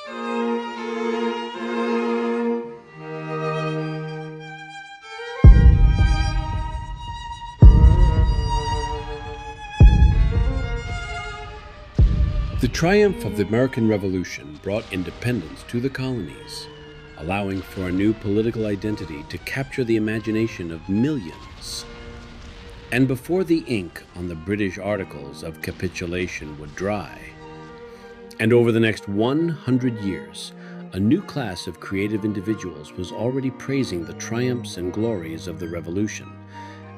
The triumph of the American Revolution brought independence to the colonies, allowing for a new political identity to capture the imagination of millions. And before the ink on the British articles of capitulation would dry, and over the next 100 years, a new class of creative individuals was already praising the triumphs and glories of the Revolution,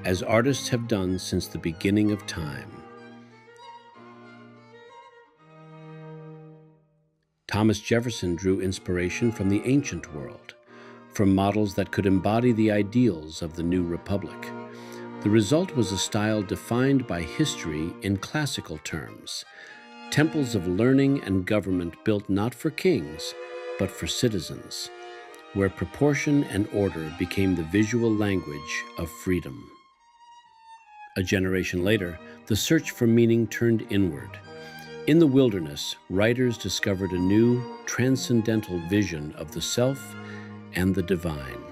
as artists have done since the beginning of time. Thomas Jefferson drew inspiration from the ancient world, from models that could embody the ideals of the new republic. The result was a style defined by history in classical terms, temples of learning and government built not for kings, but for citizens, where proportion and order became the visual language of freedom. A generation later, the search for meaning turned inward. In the wilderness, writers discovered a new, transcendental vision of the self and the divine.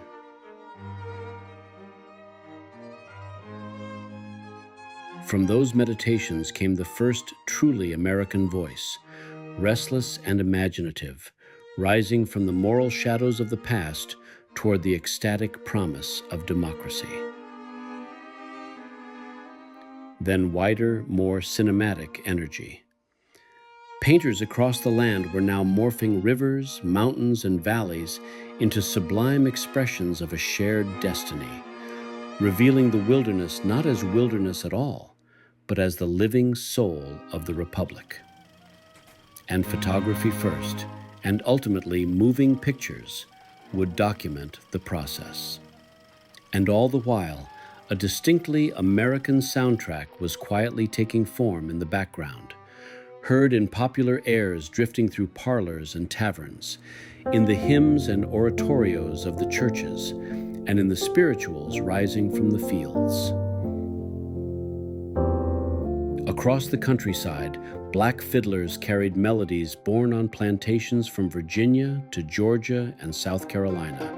From those meditations came the first truly American voice, restless and imaginative, rising from the moral shadows of the past toward the ecstatic promise of democracy. Then wider, more cinematic energy. Painters across the land were now morphing rivers, mountains, and valleys into sublime expressions of a shared destiny, revealing the wilderness not as wilderness at all, but as the living soul of the Republic. And photography first, and ultimately moving pictures, would document the process. And all the while, a distinctly American soundtrack was quietly taking form in the background, heard in popular airs drifting through parlors and taverns, in the hymns and oratorios of the churches, and in the spirituals rising from the fields. Across the countryside, black fiddlers carried melodies born on plantations from Virginia to Georgia and South Carolina.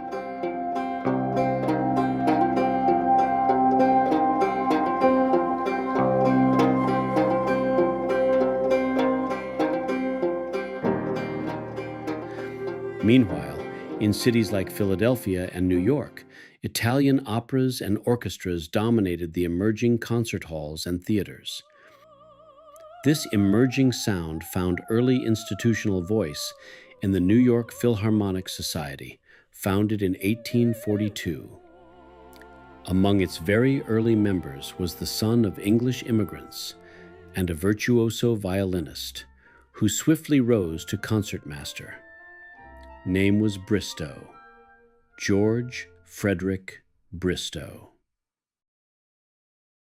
Meanwhile, in cities like Philadelphia and New York, Italian operas and orchestras dominated the emerging concert halls and theaters. This emerging sound found early institutional voice in the New York Philharmonic Society, founded in 1842. Among its very early members was the son of English immigrants and a virtuoso violinist who swiftly rose to concertmaster. Name was Bristow, George Frederick Bristow.